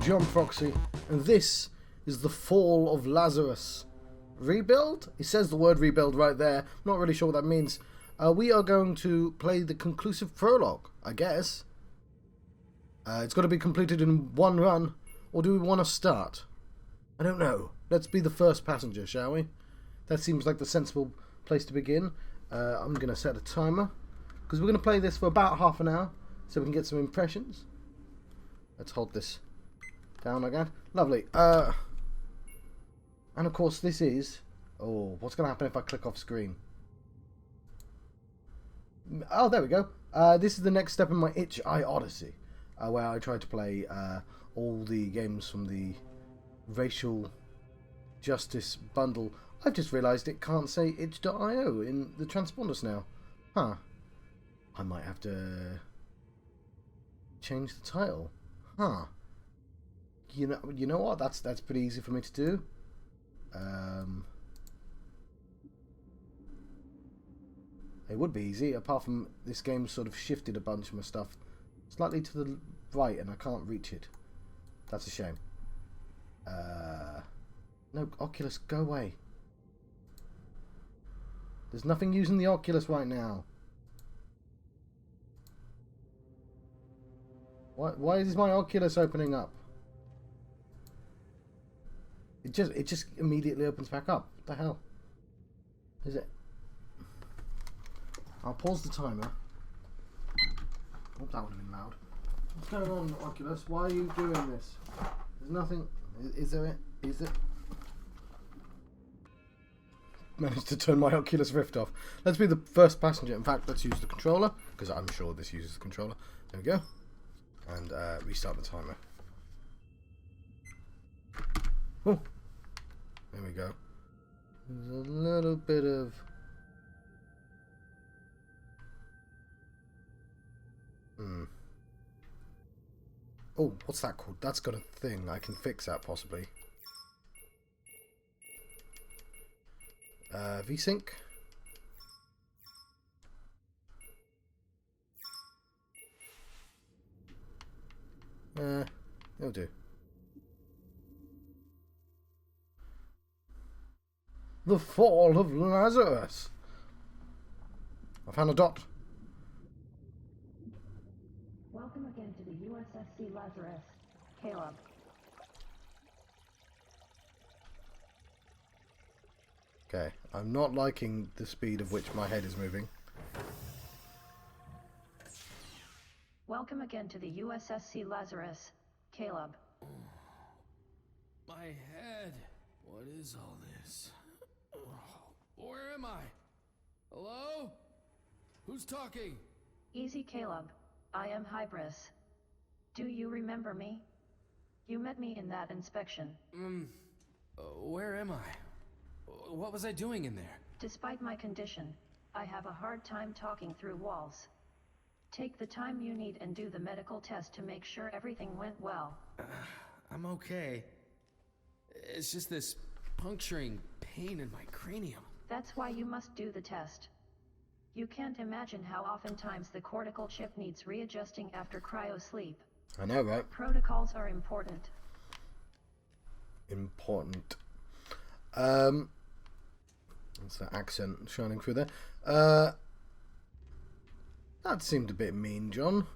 I'm John Proxy, and this is the Fall of Lazarus. Rebuild? It says the word rebuild right there. I'm not really sure what that means. We are going to play the conclusive prologue, I guess. It's got to be completed in one run, or do we want to start? I don't know. Let's be the first passenger, shall we? That seems like the sensible place to begin. I'm going to set a timer, because we're going to play this for about half an hour, so we can get some impressions. Let's hold this down again. Lovely. And of course this is... Oh, what's going to happen if I click off screen? Oh, there we go. This is the next step in my Itch.iOdyssey, where I try to play all the games from the racial justice bundle. I've just realised it can't say Itch.io in the transponders now. Huh. I might have to change the title. Huh. You know what? That's pretty easy for me to do. It would be easy, apart from this game sort of shifted a bunch of my stuff slightly to the right, and I can't reach it. That's a shame. No, Oculus, go away. There's nothing using the Oculus right now. Why is my Oculus opening up? It just immediately opens back up. What the hell is it? I'll pause the timer. Oh, that would have been loud. What's going on, Oculus? Why are you doing this? There's nothing. Is there it? Is it? Managed to turn my Oculus Rift off. Let's be the first passenger. In fact, let's use the controller, because I'm sure this uses the controller. There we go. And restart the timer. Oh, there we go. There's a little bit of... Oh, what's that called? That's got a thing. I can fix that, possibly. VSync. It'll do. The Fall of Lazarus. I found a dot. Welcome again to the USSC Lazarus, Caleb. Okay, I'm not liking the speed of which my head is moving. Welcome again to the USSC Lazarus, Caleb. My head. What is all this? Where am I? Hello? Who's talking? Easy, Caleb. I am Hybris. Do you remember me? You met me in that inspection. Where am I? What was I doing in there? Despite my condition, I have a hard time talking through walls. Take the time you need and do the medical test to make sure everything went well. I'm okay. It's just this puncturing pain in my cranium. That's why you must do the test. You can't imagine how oftentimes the cortical chip needs readjusting after cryo sleep. I know, right? Protocols are important. Important. That's that accent shining through there. That seemed a bit mean, John.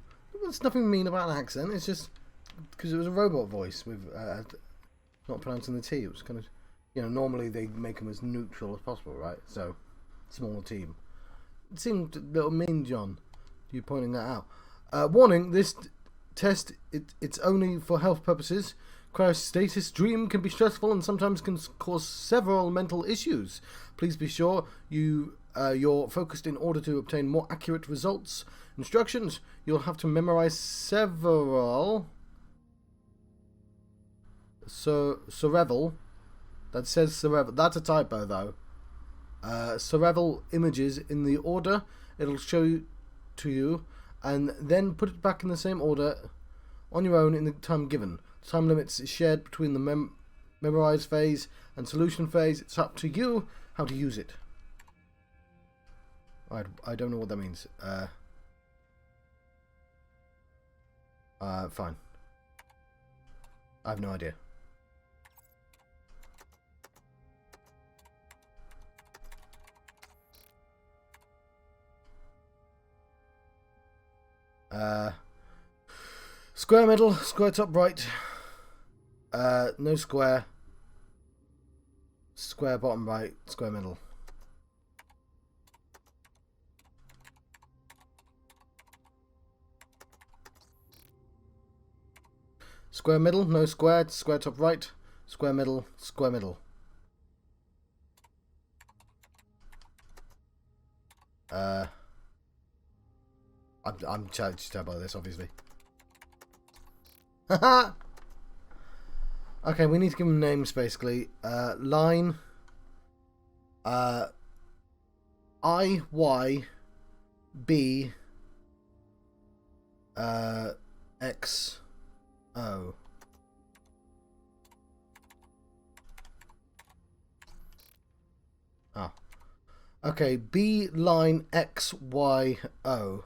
There's nothing mean about an accent. It's just because it was a robot voice with not pronouncing the T. It was kind of, normally they make them as neutral as possible, right? So, smaller team. It seemed a little mean, John. You pointing that out. Warning: this test it's only for health purposes. Cryostasis dream can be stressful and sometimes can cause several mental issues. Please be sure you're focused in order to obtain more accurate results. Instructions: you'll have to memorize several Cerebral. That says Cerebral. That's a typo though. Cerebral images in the order it'll show to you, and then put it back in the same order on your own in the time given. Time limits is shared between the memorize phase and solution phase. It's up to you how to use it. I don't know what that means. Fine. I have no idea. Square middle, square top right. No square. Square bottom right, square middle. Square middle, no square, square top right, square middle, square middle. I'm terrible by this, obviously. Haha! Okay, we need to give them names, basically. Line. I, Y, B, X, O. Ah. Okay, B, line, X, Y, O.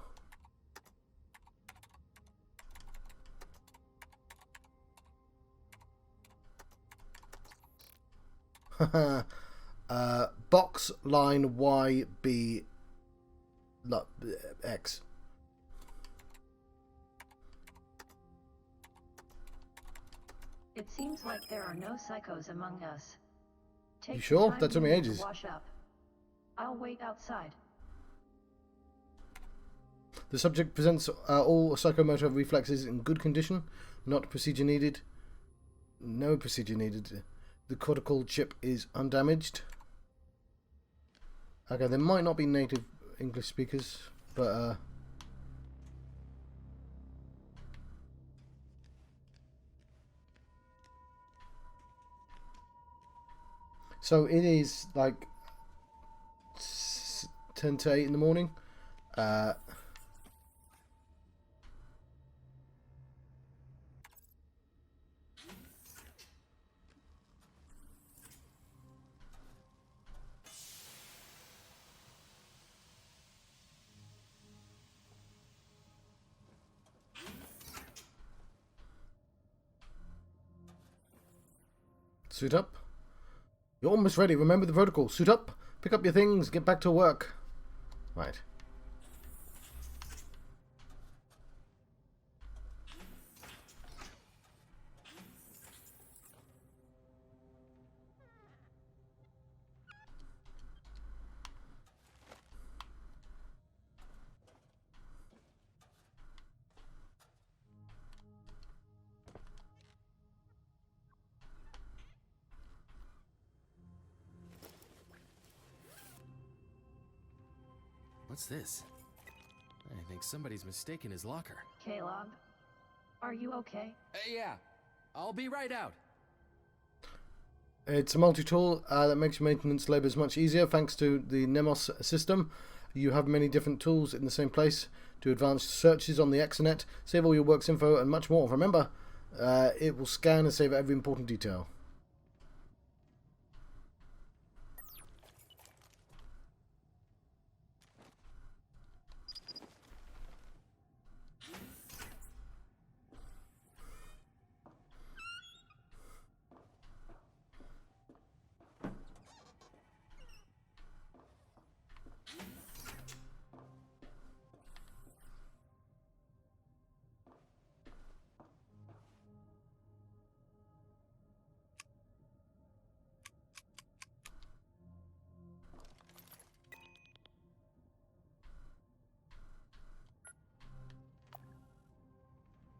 Box line Y B X. It seems like there are no psychos among us. Take You sure? the time That took me you need to ages. wash up. I'll wait outside. The subject presents all psychomotor reflexes in good condition. Not procedure needed. No procedure needed. The cortical chip is undamaged. Okay, there might not be native English speakers, but so it is like 10 to 8 in the morning. Suit up. You're almost ready. Remember the protocol. Suit up. Pick up your things. Get back to work. Right. What's this? I think somebody's mistaken his locker. Caleb, are you okay? Yeah, I'll be right out. It's a multi-tool that makes your maintenance labours much easier thanks to the Nemos system. You have many different tools in the same place. Do advanced searches on the exonet, save all your works info and much more. Remember, it will scan and save every important detail.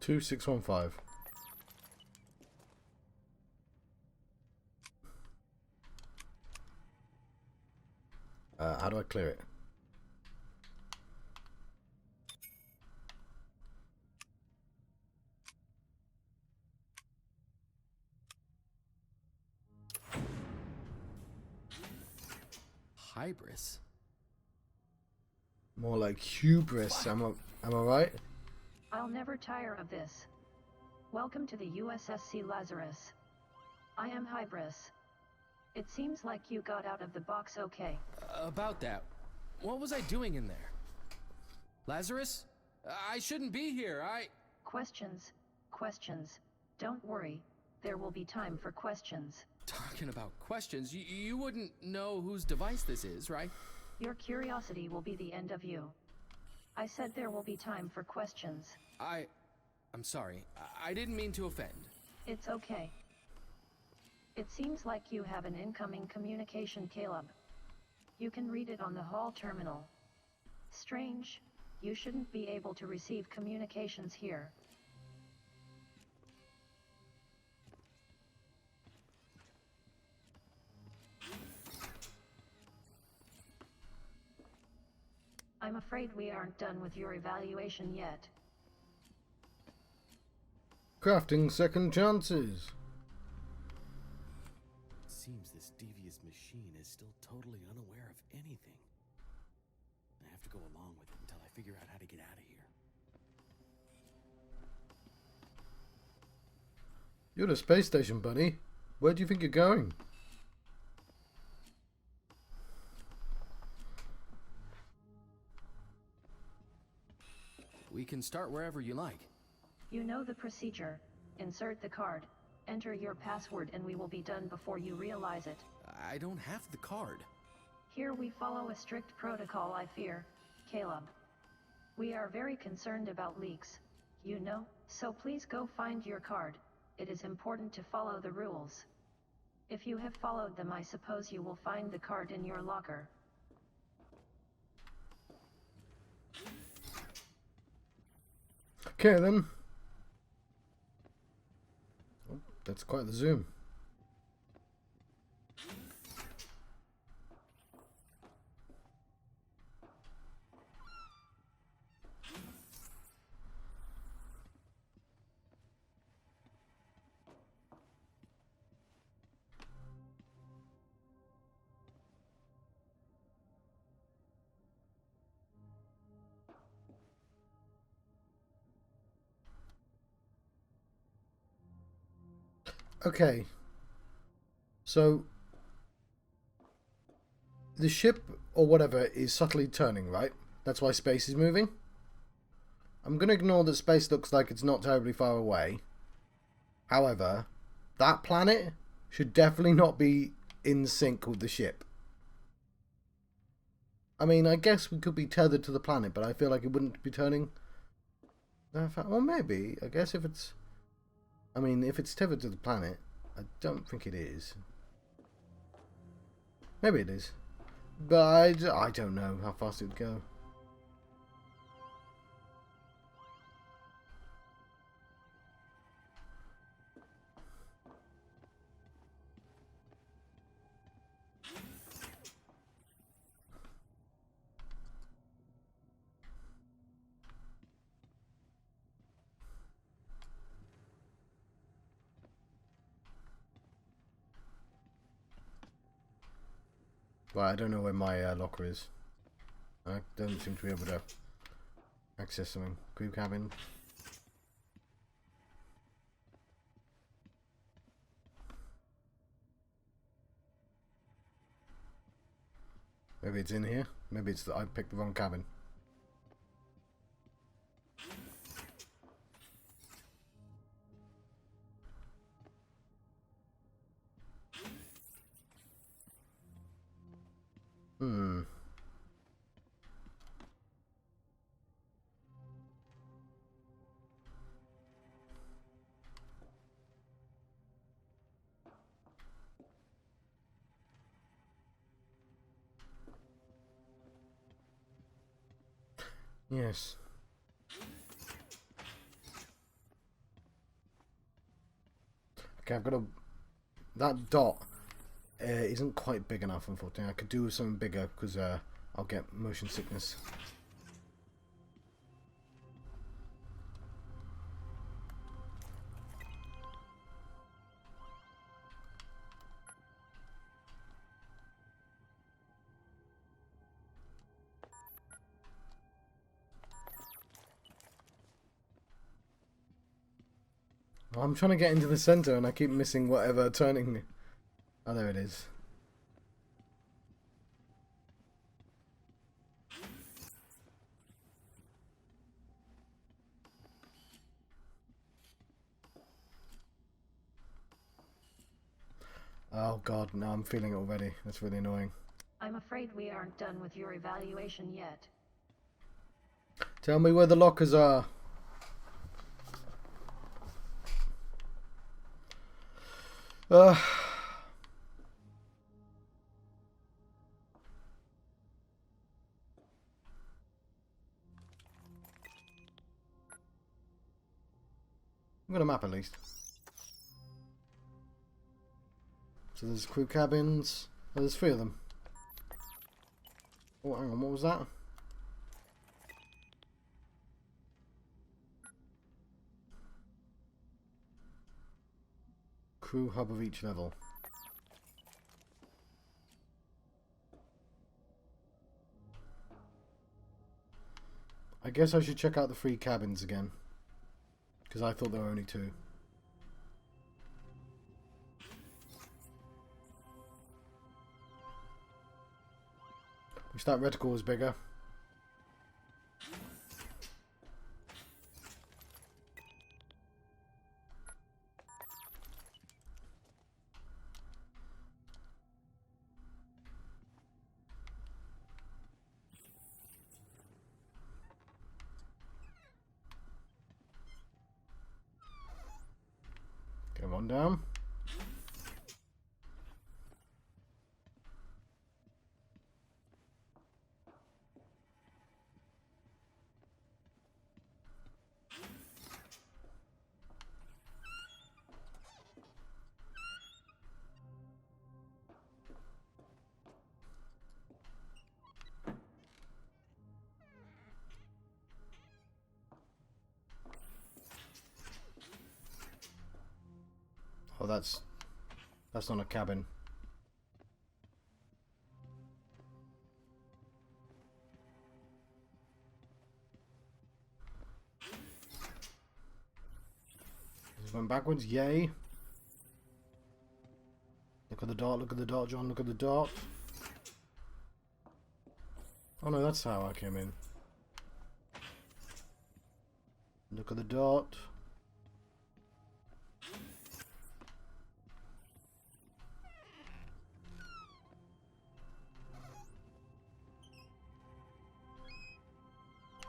Two 615. How do I clear it? Hybris? More like hubris. Am I right? I'll never tire of this. Welcome to the USSC Lazarus. I am Hybris. It seems like you got out of the box okay. About that, what was I doing in there? Lazarus? I shouldn't be here, Questions. Don't worry. There will be time for questions. Talking about questions, you wouldn't know whose device this is, right? Your curiosity will be the end of you. I said there will be time for questions. I'm sorry. I didn't mean to offend. It's okay. It seems like you have an incoming communication, Caleb. You can read it on the hall terminal. Strange. You shouldn't be able to receive communications here. I'm afraid we aren't done with your evaluation yet. Crafting second chances. It seems this devious machine is still totally unaware of anything. I have to go along with it until I figure out how to get out of here. You're at a space station, buddy. Where do you think you're going? We can start wherever you like. You know the procedure. Insert the card, enter your password, and we will be done before you realize it. I don't have the card. Here we follow a strict protocol, I fear, Caleb. We are very concerned about leaks, you know, so please go find your card. It is important to follow the rules. If you have followed them, I suppose you will find the card in your locker. Okay then. Oh, that's quite the zoom. Okay. So the ship or whatever is subtly turning, right? That's why space is moving. I'm going to ignore that space looks like it's not terribly far away. However, that planet should definitely not be in sync with the ship. I mean, I guess we could be tethered to the planet, but I feel like it wouldn't be turning. Well, maybe. I guess if it's... I mean, if it's tethered to the planet, I don't think it is. Maybe it is. But I don't know how fast it would go. Well, I don't know where my locker is. I don't seem to be able to access something. Crew cabin. Maybe it's in here. Maybe it's that I picked the wrong cabin. Hmm. Yes. Okay, I've got a... That dot isn't quite big enough, unfortunately. I could do with something bigger, because I'll get motion sickness. I'm trying to get into the center and I keep missing whatever turning. Oh, there it is. Oh god, no, I'm feeling it already. That's really annoying. I'm afraid we aren't done with your evaluation yet. Tell me where the lockers are. I'm gonna map at least. So there's crew cabins. Oh, there's 3 of them. Oh, hang on, what was that? Crew hub of each level. I guess I should check out the 3 cabins again. Because I thought there were only 2. Wish that reticle was bigger. Come on down. Oh, that's not a cabin. Just went backwards, yay. Look at the dot, John, look at the dot. Oh no, that's how I came in. Look at the dot.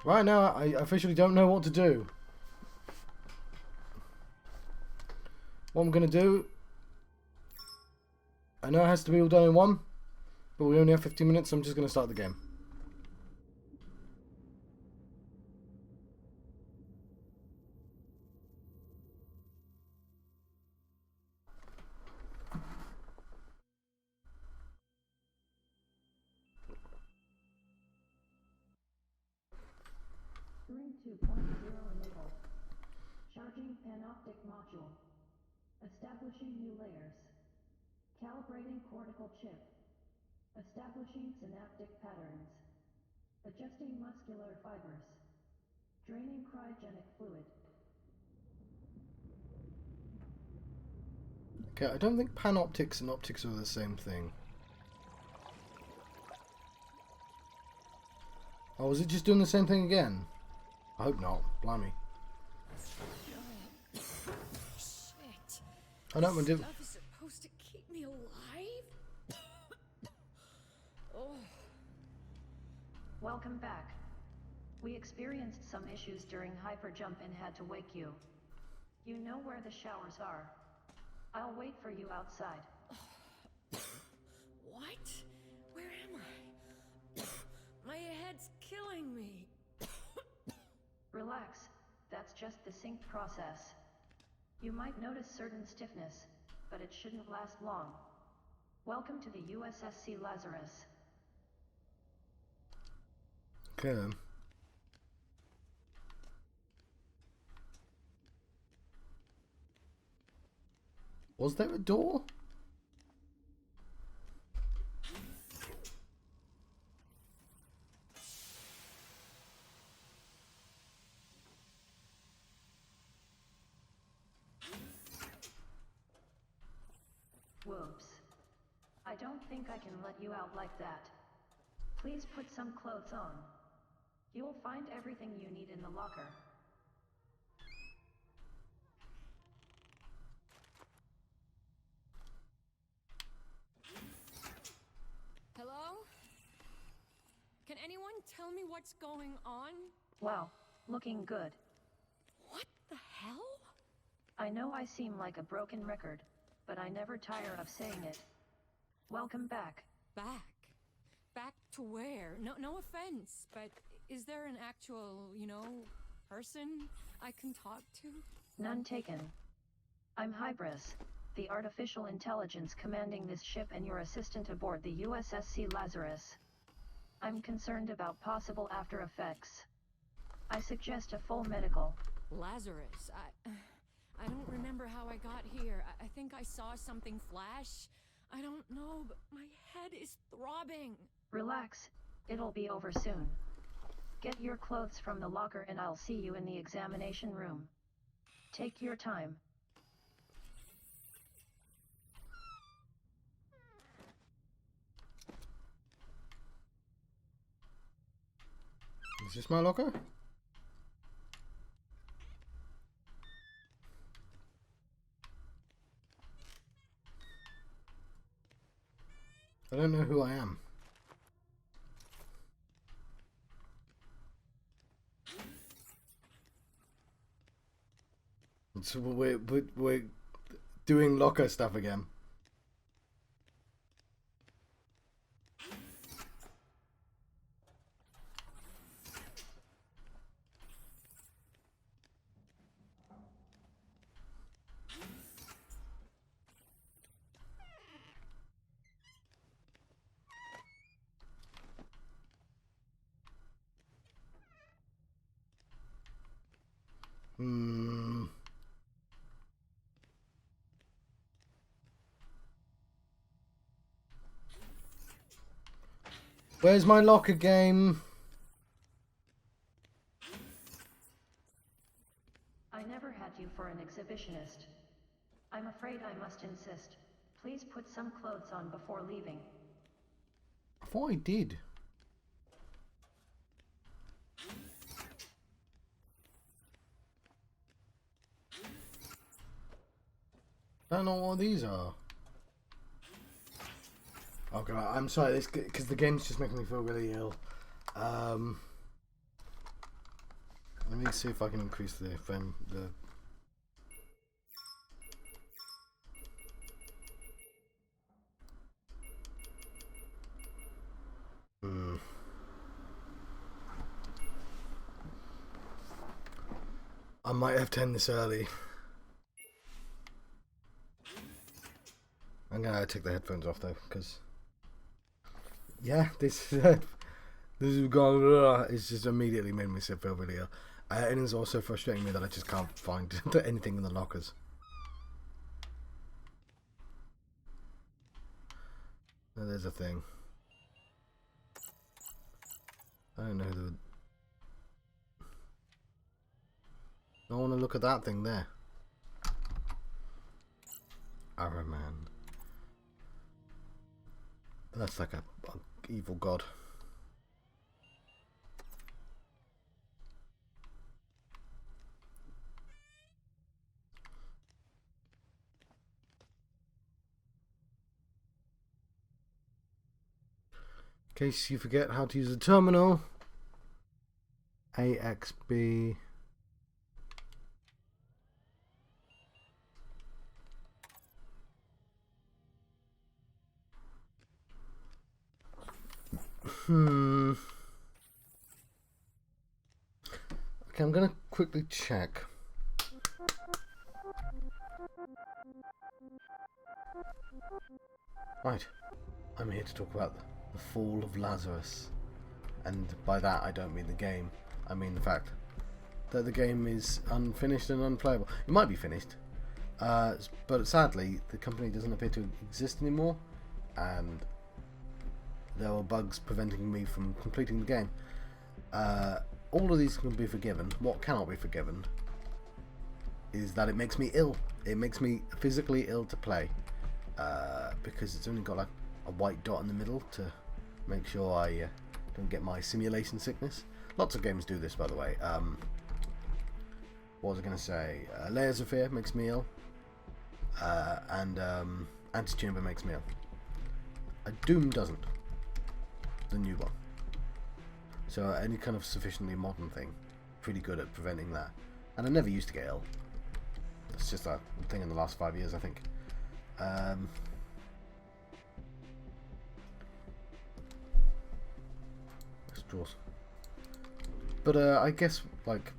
Right now, I officially don't know what to do. What I'm going to do... I know it has to be all done in one, but we only have 15 minutes, so I'm just going to start the game. Ring 2.0 enabled. Charging panoptic module. Establishing new layers. Calibrating cortical chip. Establishing synaptic patterns. Adjusting muscular fibers. Draining cryogenic fluid. Okay, I don't think panoptics and optics are the same thing. Oh, is it just doing the same thing again? I hope not. Blimey. Shit. I know what I'm doing. Stuff is supposed to keep me alive? Oh. Welcome back. We experienced some issues during hyperjump and had to wake you. You know where the showers are. I'll wait for you outside. What? Where am I? My head's killing me. Relax. That's just the sync process. You might notice certain stiffness, but it shouldn't last long. Welcome to the USSC Lazarus. Okay then. Was there a door? Whoops. I don't think I can let you out like that. Please put some clothes on. You'll find everything you need in the locker. tell me what's going on? Wow, looking good. What the hell? I know I seem like a broken record, but I never tire of saying it. Welcome back. Back? Back to where? No offense, but is there an actual, person I can talk to? None taken. I'm Hybris, the artificial intelligence commanding this ship and your assistant aboard the USSC Lazarus. I'm concerned about possible after effects. I suggest a full medical. Lazarus, I don't remember how I got here. I think I saw something flash. I don't know, but my head is throbbing. Relax, it'll be over soon. Get your clothes from the locker and I'll see you in the examination room. Take your time. Is this my locker? I don't know who I am. So we're doing locker stuff again. Where's my locker game? I never had you for an exhibitionist. I'm afraid I must insist. Please put some clothes on before leaving. I thought I did. I don't know what these are. Oh god, I'm sorry, this because the game's just making me feel really ill. Let me see if I can increase the frame. I might have to end this early. I'm gonna take the headphones off though, because yeah, this has gone. It's just immediately made me feel really ill, and it's also frustrating me that I just can't find anything in the lockers. Oh, there's a thing. I don't know who the. I want to look at that thing there. Arrow Man. That's like a evil god. In case you forget how to use the terminal, AXB. Okay, I'm gonna quickly check. Right, I'm here to talk about the fall of Lazarus, and by that I don't mean the game. I mean the fact that the game is unfinished and unplayable. It might be finished, but sadly the company doesn't appear to exist anymore, and there are bugs preventing me from completing the game. All of these can be forgiven. What cannot be forgiven is that it makes me ill. It makes me physically ill to play, because it's only got like a white dot in the middle to make sure I don't get my simulation sickness. Lots of games do this, by the way. What was I going to say? Layers of Fear makes me ill, and Antechamber makes me ill. Doom doesn't. The new one. So any kind of sufficiently modern thing, pretty good at preventing that. And I never used to get ill. It's just a thing in the last 5 years, I think. Straws. But I guess, like,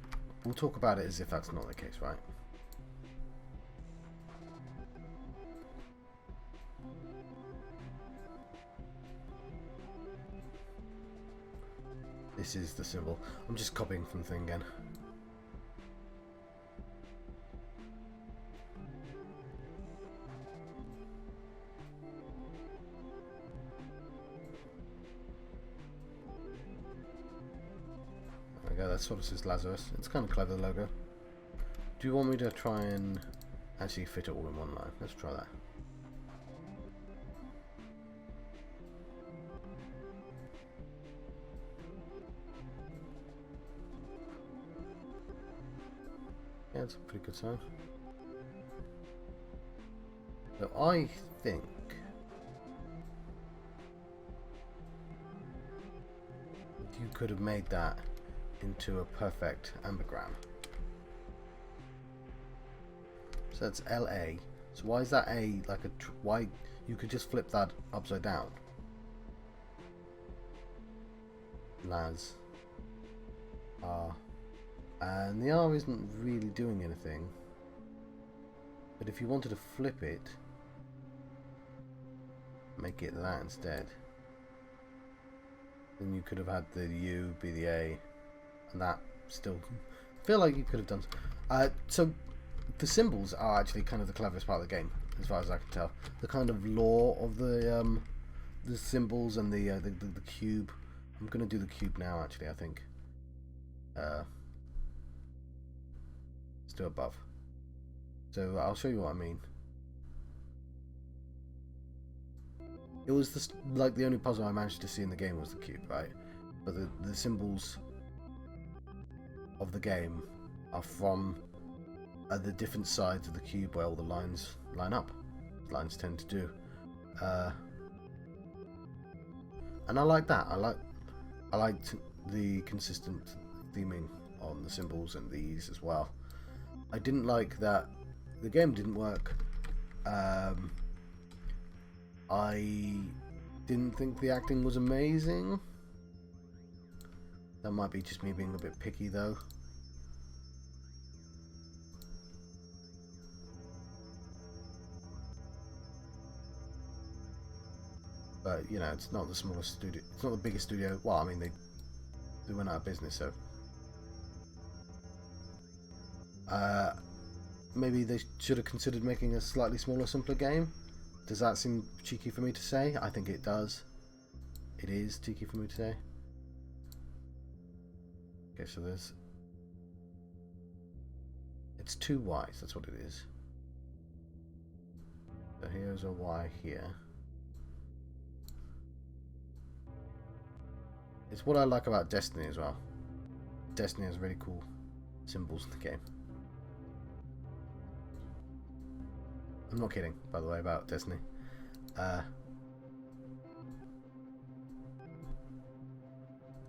we'll talk about it as if that's not the case, right? This is the symbol. I'm just copying from the thing again. There we go, that sort of says Lazarus. It's kind of clever, the logo. Do you want me to try and actually fit it all in one line? Let's try that. Yeah, it's a pretty good sign. So I think you could have made that into a perfect ambergram. So that's LA. So why is that A like a why you could just flip that upside down? Laz. R. And the R isn't really doing anything. But if you wanted to flip it, make it that instead, then you could have had the U be the A, and that still feel like you could have done. So the symbols are actually kind of the cleverest part of the game, as far as I can tell. The kind of lore of the symbols and the cube. I'm gonna do the cube now. Actually, I think. Still above. So I'll show you what I mean. It was like the only puzzle I managed to see in the game was the cube, right? But the symbols of the game are from the different sides of the cube where all the lines line up. Lines tend to do, and I like that. I liked the consistent theming on the symbols and these as well. I didn't like that the game didn't work. I didn't think the acting was amazing. That might be just me being a bit picky though. But you know, it's not the smallest studio. It's not the biggest studio. Well, I mean, they went out of business, so maybe they should have considered making a slightly smaller, simpler game. Does that seem cheeky for me to say? I think it does. It is cheeky for me to say. Okay, so it's two Y's. That's what it is. So here's a Y here. It's what I like about Destiny as well. Destiny has really cool symbols in the game. I'm not kidding, by the way, about Destiny.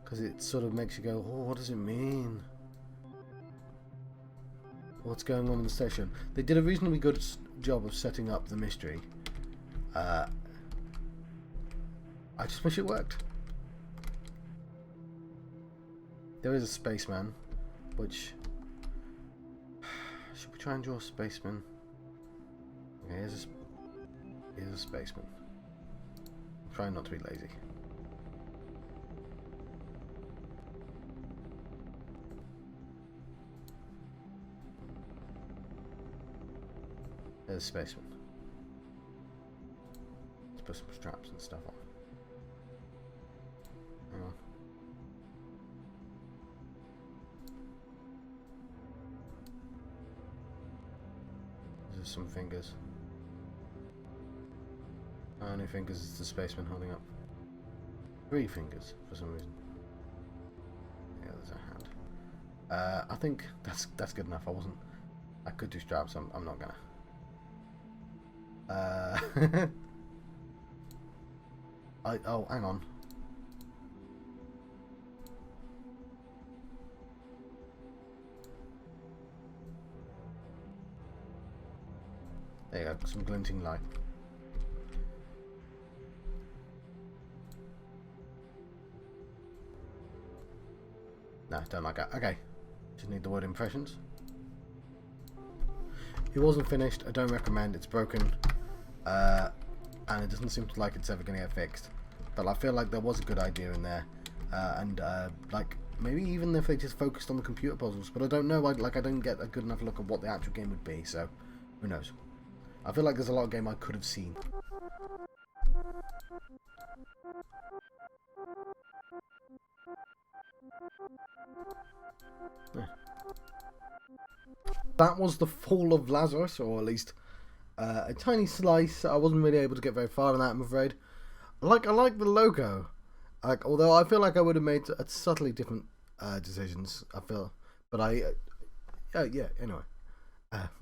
Because it sort of makes you go, oh, what does it mean? What's going on in the station? They did a reasonably good job of setting up the mystery. I just wish it worked. There is a spaceman, which... Should we try and draw a spaceman? Okay, here's a spaceman. I'm trying not to be lazy. There's a spaceman. Let's put some straps and stuff on. Hang on. There's some fingers. How many fingers is the spaceman holding up? 3 fingers for some reason. Yeah, there's a hand. I think that's good enough. I could do straps. I'm not gonna. Oh, hang on. There you go, some glinting light. No, don't like that. Okay. Just need the word impressions. It wasn't finished. I don't recommend. It's broken. And it doesn't seem like it's ever going to get fixed. But I feel like there was a good idea in there. Like, maybe even if they just focused on the computer puzzles. But I don't know. I didn't get a good enough look at what the actual game would be. So, who knows. I feel like there's a lot of game I could have seen. Yeah. That was the fall of Lazarus, or at least a tiny slice. I wasn't really able to get very far in that, I'm afraid. I like the logo, although I feel like I would have made subtly different decisions. I feel, but yeah. Anyway,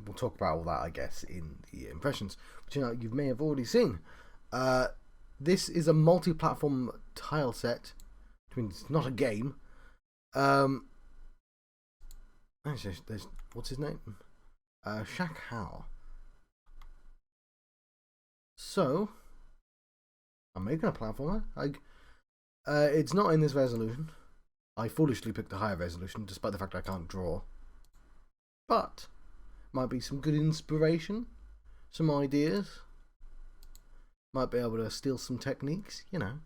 we'll talk about all that, I guess, in the impressions, which you may have already seen. This is a multi-platform tile set, which means it's not a game. Actually, what's his name? Shaq Hal. So, I'm making a platformer. It's not in this resolution. I foolishly picked a higher resolution, despite the fact I can't draw. But, might be some good inspiration, some ideas. Might be able to steal some techniques, you know.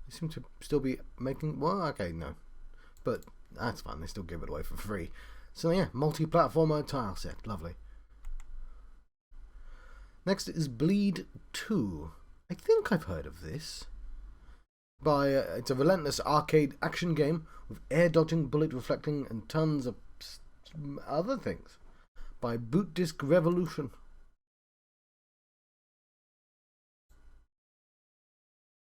They seem to still be making... Well, okay, no. But that's fine. They still give it away for free. So yeah, multi-platformer tile set. Lovely. Next is Bleed 2. I think I've heard of this. It's a relentless arcade action game with air dodging, bullet reflecting, and tons of other things. By Boot Disc Revolution.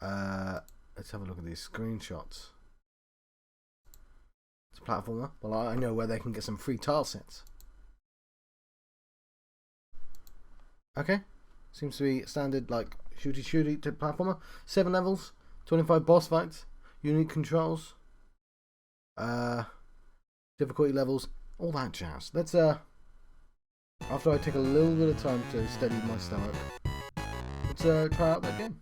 Let's have a look at these screenshots. It's a platformer. Well, I know where they can get some free tile sets. Okay. Seems to be standard, like, shooty type platformer. 7 levels, 25 boss fights, unique controls, difficulty levels, all that jazz. Let's, after I take a little bit of time to steady my stomach, let's try out that game.